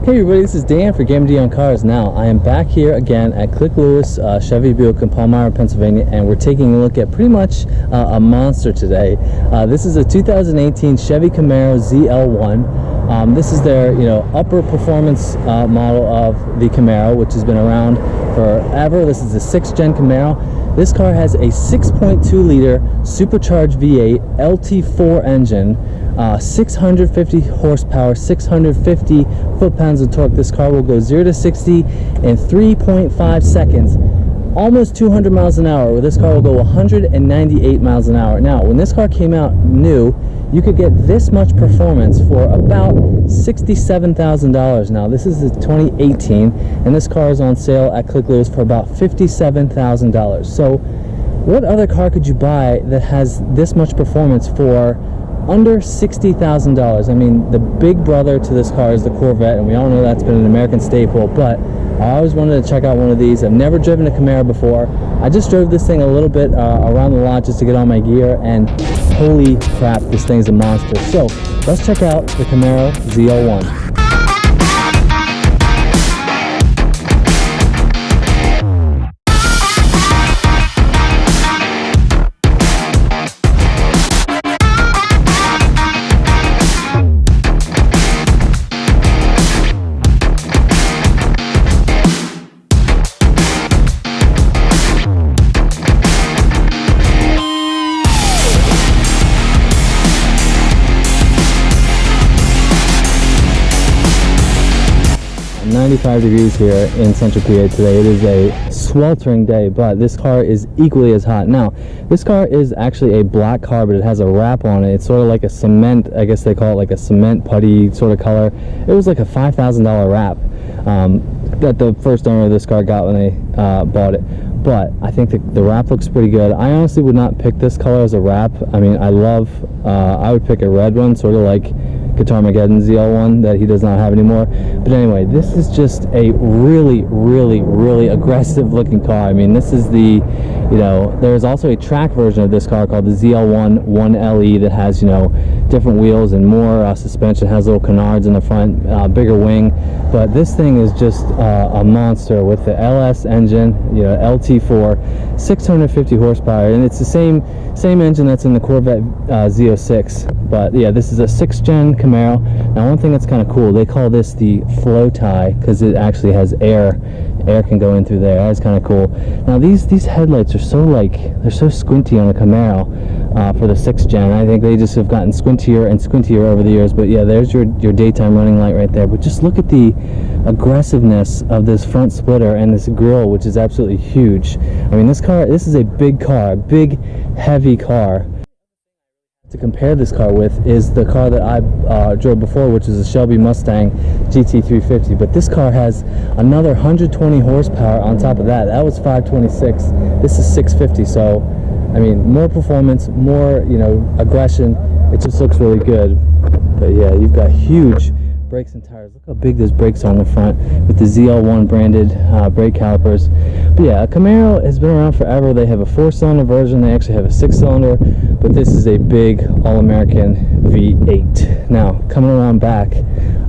Hey everybody, this is Dan for GemmyD on Cars. Now, I am back here again at Click Lewis Chevy Buick in Palmyra, Pennsylvania, and we're taking a look at pretty much a monster today. This is a 2018 Chevy Camaro ZL1. This is their, upper performance model of the Camaro, which has been around forever. This is the 6th gen Camaro. This car has a 6.2 liter supercharged V8 LT4 engine. 650 horsepower, 650 foot-pounds of torque. This car will go 0 to 60 in 3.5 seconds, almost 200 miles an hour, where this car will go 198 miles an hour. Now, when this car came out new, you could get this much performance for about $67,000. Now, this is the 2018, and this car is on sale at Click Lewis for about $57,000. So, what other car could you buy that has this much performance for under $60,000? I mean, the big brother to this car is the Corvette, and we all know that's been an American staple, but I always wanted to check out one of these. I've never driven a Camaro before. I just drove this thing a little bit around the lot just to get all my gear, and holy crap, this thing's a monster. So let's check out the Camaro ZL1. 95 degrees here in Central PA today. It is a sweltering day, but this car is equally as hot. Now, this car is actually a black car, but it has a wrap on it. It's sort of like a cement, I guess they call it like a cement putty sort of color. It was like a $5,000 wrap that the first owner of this car got when they bought it. But I think the wrap looks pretty good. I honestly would not pick this color as a wrap. I mean, I would pick a red one, sort of like Guitar-Mageddon ZL1 that he does not have anymore. But anyway, this is just a really aggressive looking car. I mean, this is the, there's also a track version of this car called the ZL1 1LE that has, different wheels and more suspension, has little canards in the front, bigger wing. But this thing is just a monster with the LS engine, LT4, 650 horsepower, and it's the same engine that's in the Corvette Z06. But yeah, this is a 6th gen Camaro. Now, one thing that's kind of cool, they call this the flow tie because it actually has air can go in through there. That's kind of cool. Now, these headlights are they're so squinty on a Camaro for the 6th gen. I think they just have gotten squintier and squintier over the years. But yeah, there's your daytime running light right there. But just look at the aggressiveness of this front splitter and this grille, which is absolutely huge. I mean, this is a big car, a big heavy car. To compare this car with is the car that I drove before, which is a Shelby Mustang GT350. But this car has another 120 horsepower on top of that. That was 526. This is 650. So, I mean, more performance, more aggression. It just looks really good. But yeah, you've got huge brakes and tires. Look how big those brakes are on the front with the ZL1 branded brake calipers. But yeah, a Camaro has been around forever. They have a 4-cylinder version. They actually have a 6-cylinder, but this is a big all-American V8. Now, coming around back,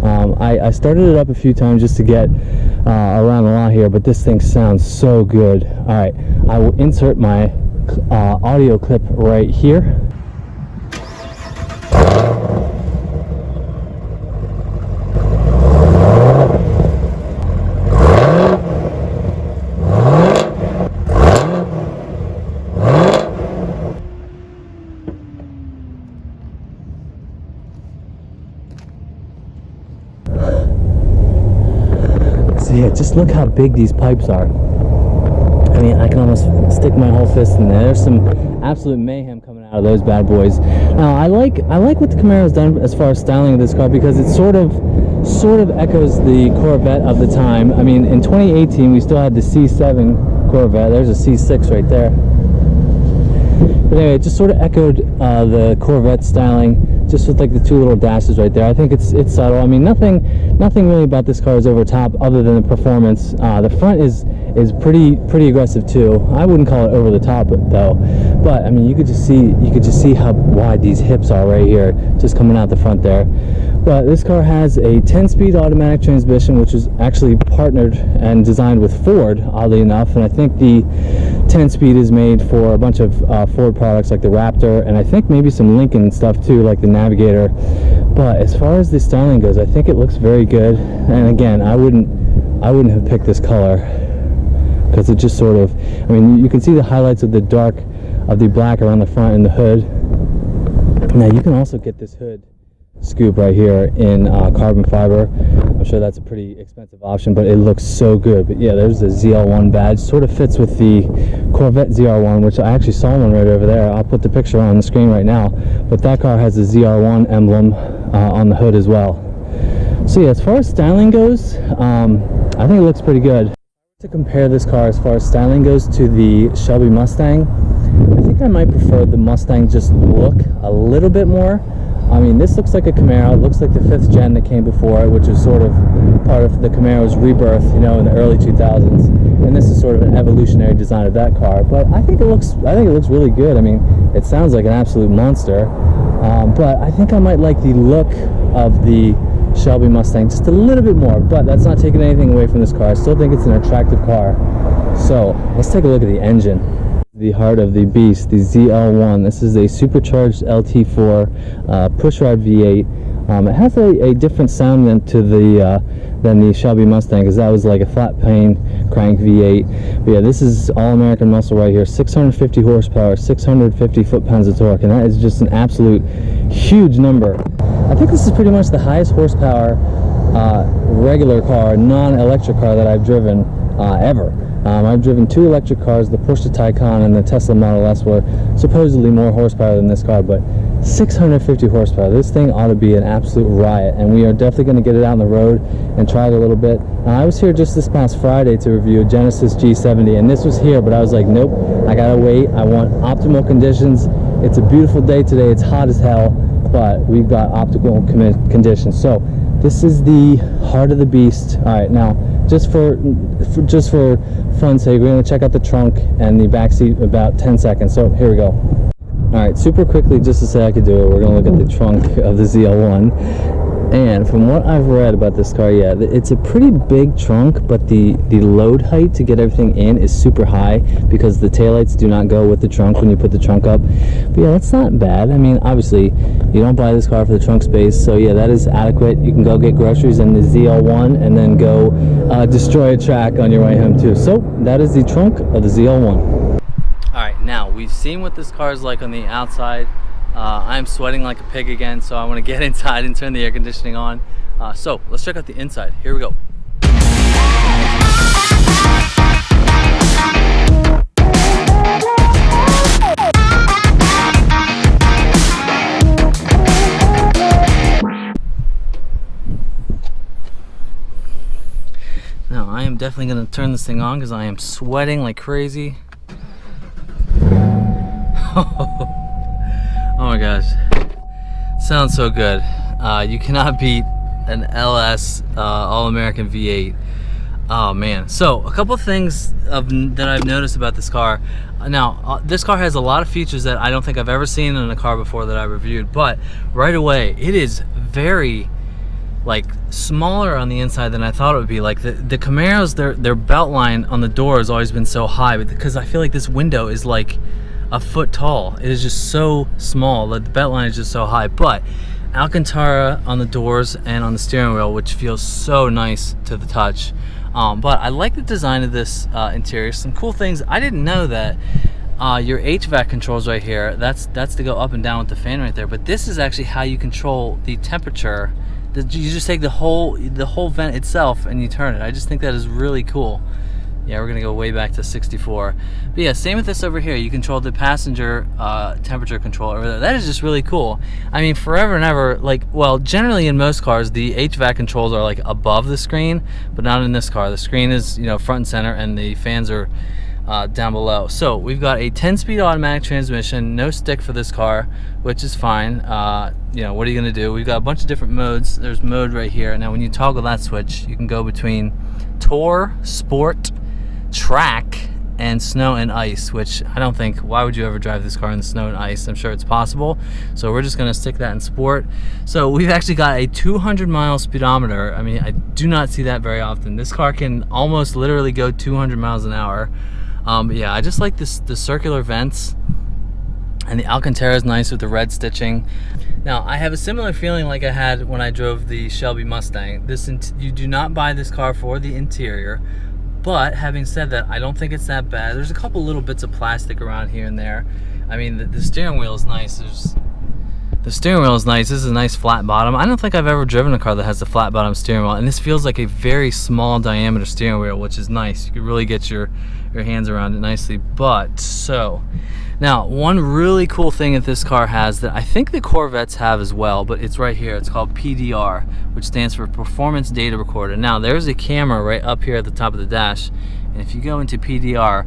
I started it up a few times just to get around the lot here, but this thing sounds so good. All right, I will insert my audio clip right here. Yeah, just look how big these pipes are. I mean, I can almost stick my whole fist in there. There's some absolute mayhem coming out of those bad boys. Now, I like what the Camaro's done as far as styling of this car, because it sort of echoes the Corvette of the time. I mean, in 2018, we still had the C7 Corvette. There's a C6 right there. But anyway, it just sort of echoed the Corvette styling, just with like the 2 little dashes right there. I think it's subtle. I mean, nothing really about this car is over top other than the performance. The front is pretty aggressive too. I wouldn't call it over the top though. But I mean, you could just see how wide these hips are right here, just coming out the front there. But this car has a 10-speed automatic transmission, which is actually partnered and designed with Ford, oddly enough. And I think the 10-speed is made for a bunch of Ford products like the Raptor, and I think maybe some Lincoln stuff too, like the Navigator. But as far as the styling goes, I think it looks very good. And again, I wouldn't have picked this color because it just sort of, I mean, you can see the highlights of the dark of the black around the front and the hood. Now you can also get this hood scoop right here in carbon fiber. I'm sure that's a pretty expensive option, but it looks so good. But yeah, there's the ZL1 badge. Sort of fits with the Corvette ZR1, which I actually saw one right over there. I'll put the picture on the screen right now. But that car has the ZR1 emblem on the hood as well. So yeah, as far as styling goes, I think it looks pretty good. To compare this car as far as styling goes to the Shelby Mustang, I think I might prefer the Mustang just look a little bit more. I mean, this looks like a Camaro. It looks like the 5th gen that came before it, which is sort of part of the Camaro's rebirth, you know, in the early 2000s. And this is sort of an evolutionary design of that car. But I think it looks really good. I mean, it sounds like an absolute monster. But I think I might like the look of the Shelby Mustang just a little bit more. But that's not taking anything away from this car. I still think it's an attractive car. So let's take a look at the engine. The heart of the beast, the ZL1. This is a supercharged LT4 pushrod V8. It has a different sound than the Shelby Mustang, because that was like a flat pane crank V8. But yeah, this is all American muscle right here. 650 horsepower, 650 foot-pounds of torque, and that is just an absolute huge number. I think this is pretty much the highest horsepower regular car, non-electric car that I've driven ever. I've driven 2 electric cars. The Porsche Taycan and the Tesla Model S were supposedly more horsepower than this car, but 650 horsepower. This thing ought to be an absolute riot, and we are definitely going to get it out on the road and try it a little bit. I was here just this past Friday to review a Genesis G70, and this was here, but I was like, nope, I gotta wait. I want optimal conditions. It's a beautiful day today. It's hot as hell, but we've got optimal conditions. So this is the heart of the beast. All right, now just for fun's sake, we're going to check out the trunk and the back seat in about 10 seconds. So here we go. All right, super quickly, just to say I could do it, we're going to look at the trunk of the ZL1. And from what I've read about this car, yeah, it's a pretty big trunk, but the load height to get everything in is super high because the taillights do not go with the trunk when you put the trunk up. But yeah, that's not bad. I mean, obviously, you don't buy this car for the trunk space, so yeah, that is adequate. You can go get groceries in the ZL1 and then go destroy a track on your way home too. So that is the trunk of the ZL1. All right, now we've seen what this car is like on the outside. I'm sweating like a pig again, so I want to get inside and turn the air conditioning on. So let's check out the inside. Here we go. Now I am definitely going to turn this thing on because I am sweating like crazy. Oh my gosh, sounds so good. You cannot beat an LS All-American V8. Oh man. So a couple things that I've noticed about this car. Now this car has a lot of features that I don't think I've ever seen in a car before that I reviewed, but right away it is very like smaller on the inside than I thought it would be. Like the Camaros, their belt line on the door has always been so high, but because I feel like this window is like a foot tall. It is just so small. The belt line is just so high. But Alcantara on the doors and on the steering wheel, which feels so nice to the touch. But I like the design of this interior. Some cool things. I didn't know that your HVAC controls right here. That's to go up and down with the fan right there. But this is actually how you control the temperature. You just take the whole vent itself and you turn it. I just think that is really cool. Yeah, we're gonna go way back to 64. But yeah, same with this over here. You control the passenger temperature control over there. That is just really cool. I mean, forever and ever, like, well, generally in most cars, the HVAC controls are like above the screen, but not in this car. The screen is, you know, front and center, and the fans are down below. So we've got a 10-speed automatic transmission, no stick for this car, which is fine. You know, what are you gonna do? We've got a bunch of different modes. There's mode right here. Now, when you toggle that switch, you can go between Tour, Sport, Track, and snow and ice, which I don't think, why would you ever drive this car in the snow and ice? I'm sure it's possible. So we're just gonna stick that in sport. So we've actually got a 200-mile speedometer. I mean, I do not see that very often. This car can almost literally go 200 miles an hour. But yeah, I just like the circular vents, and the Alcantara is nice with the red stitching. Now, I have a similar feeling like I had when I drove the Shelby Mustang. You do not buy this car for the interior, but having said that, I don't think it's that bad. There's a couple little bits of plastic around here and there. I mean, the steering wheel is nice. The steering wheel is nice. This is a nice flat bottom. I don't think I've ever driven a car that has a flat bottom steering wheel, and this feels like a very small diameter steering wheel, which is nice. You can really get your hands around it nicely. But so now, one really cool thing that this car has that I think the Corvettes have as well, but it's right here. It's called PDR, which stands for Performance Data Recorder. Now, there's a camera right up here at the top of the dash, and if you go into PDR,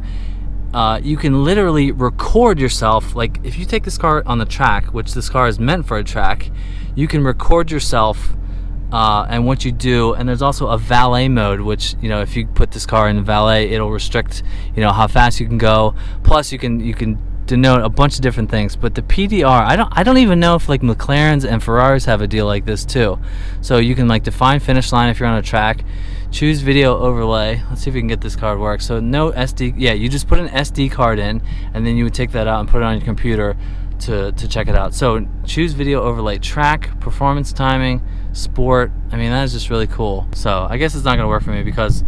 you can literally record yourself. Like, if you take this car on the track, which this car is meant for a track, you can record yourself and what you do. And there's also a valet mode, which, you know, if you put this car in valet, it'll restrict, you know, how fast you can go. Plus, you can denote a bunch of different things. But the PDR, I don't even know if like McLarens and Ferraris have a deal like this too. So you can like define finish line if you're on a track, choose video overlay. Let's see if we can get this card work. So no SD, yeah, you just put an SD card in, and then you would take that out and put it on your computer to check it out. So choose video overlay, track, performance timing, sport. I mean, that is just really cool. So I guess it's not gonna work for me because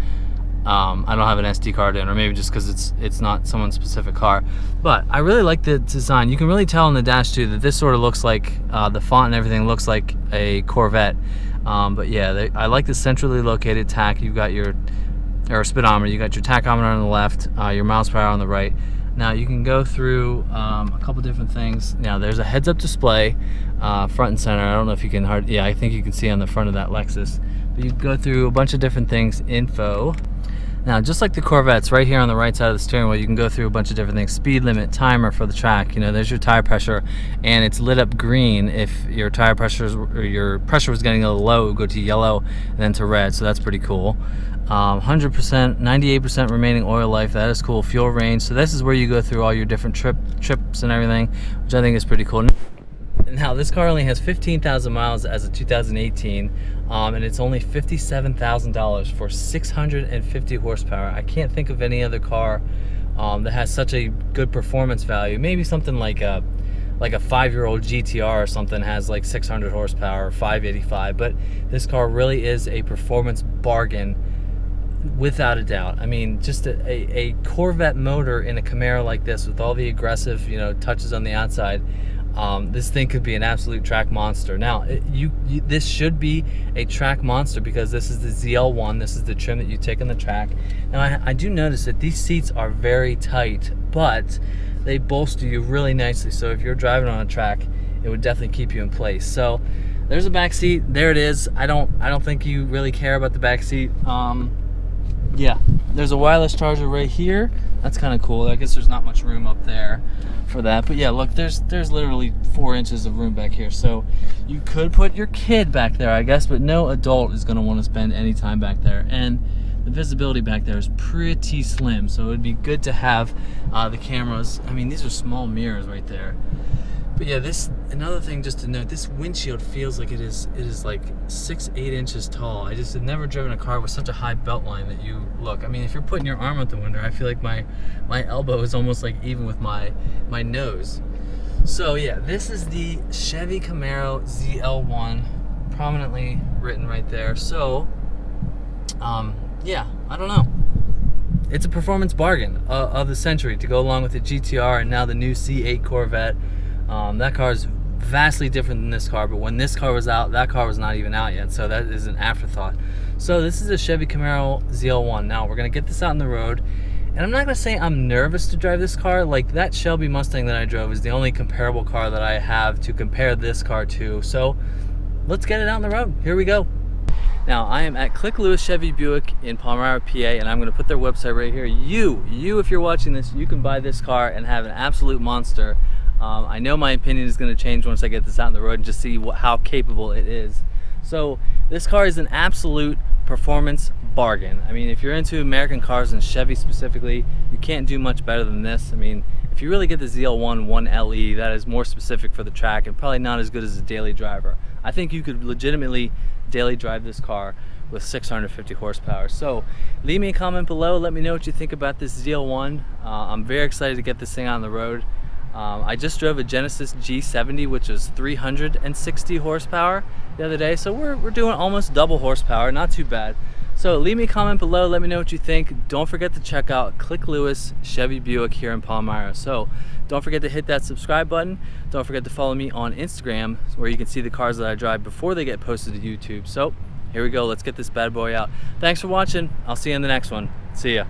I don't have an SD card in, or maybe just because it's not someone's specific car. But I really like the design. You can really tell in the dash too that this sort of looks like the font and everything looks like a Corvette. But yeah, I like the centrally located tach. You've got your speedometer, you got your tachometer on the left, your miles per hour on the right. Now you can go through a couple different things. Now there's a heads-up display, front and center. I don't know if you can yeah, I think you can see on the front of that Lexus. But you go through a bunch of different things, info. Now, just like the Corvettes, right here on the right side of the steering wheel, you can go through a bunch of different things. Speed limit, timer for the track. You know, there's your tire pressure, and it's lit up green. If your tire pressure or your pressure was getting a little low, it would go to yellow and then to red. So that's pretty cool. 100%, 98% remaining oil life. That is cool. Fuel range. So this is where you go through all your different trips and everything, which I think is pretty cool. Now, this car only has 15,000 miles as of 2018, and it's only $57,000 for 650 horsepower. I can't think of any other car that has such a good performance value. Maybe something like a 5-year-old GTR or something has like 600 horsepower or 585, but this car really is a performance bargain without a doubt. I mean, just a Corvette motor in a Camaro like this with all the aggressive, you know, touches on the outside. This thing could be an absolute track monster. Now, this should be a track monster because this is the ZL1. This is the trim that you take on the track. Now, I do notice that these seats are very tight, but they bolster you really nicely. So if you're driving on a track, it would definitely keep you in place. So there's a back seat. There it is. I don't think you really care about the back seat. Yeah, there's a wireless charger right here. That's kind of cool. I guess there's not much room up there for that, but yeah, look, there's literally 4 inches of room back here, so you could put your kid back there, I guess, but no adult is going to want to spend any time back there. And the visibility back there is pretty slim, so it would be good to have the cameras. I mean, these are small mirrors right there. But yeah, another thing just to note, this windshield feels like it is like 6-8 inches tall. I just have never driven a car with such a high belt line that you look. I mean, if you're putting your arm out the window, I feel like my elbow is almost like even with my nose. So yeah, this is the Chevy Camaro ZL1, prominently written right there. So yeah, I don't know. It's a performance bargain of the century to go along with the GTR and now the new C8 Corvette. That car is vastly different than this car, but when this car was out, that car was not even out yet, so that is an afterthought. So this is a Chevy Camaro ZL1. Now we're gonna get this out on the road, and I'm not gonna say I'm nervous to drive this car. Like, that Shelby Mustang that I drove is the only comparable car that I have to compare this car to. So let's get it out on the road. Here we go. Now, I am at Click Lewis Chevy Buick in Palmyra, PA, and I'm gonna put their website right here. You, if you're watching this, you can buy this car and have an absolute monster. I know my opinion is going to change once I get this out on the road and just see how capable it is. So this car is an absolute performance bargain. I mean, if you're into American cars and Chevy specifically, you can't do much better than this. I mean, if you really get the ZL1 1LE, that is more specific for the track and probably not as good as a daily driver. I think you could legitimately daily drive this car with 650 horsepower. So leave me a comment below, let me know what you think about this ZL1. I'm very excited to get this thing on the road. I just drove a Genesis G70, which is 360 horsepower the other day, so we're doing almost double horsepower, not too bad. So leave me a comment below, let me know what you think. Don't forget to check out Click Lewis Chevy Buick here in Palmyra. So don't forget to hit that subscribe button. Don't forget to follow me on Instagram, where you can see the cars that I drive before they get posted to YouTube. So here we go, let's get this bad boy out. Thanks for watching, I'll see you in the next one. See ya.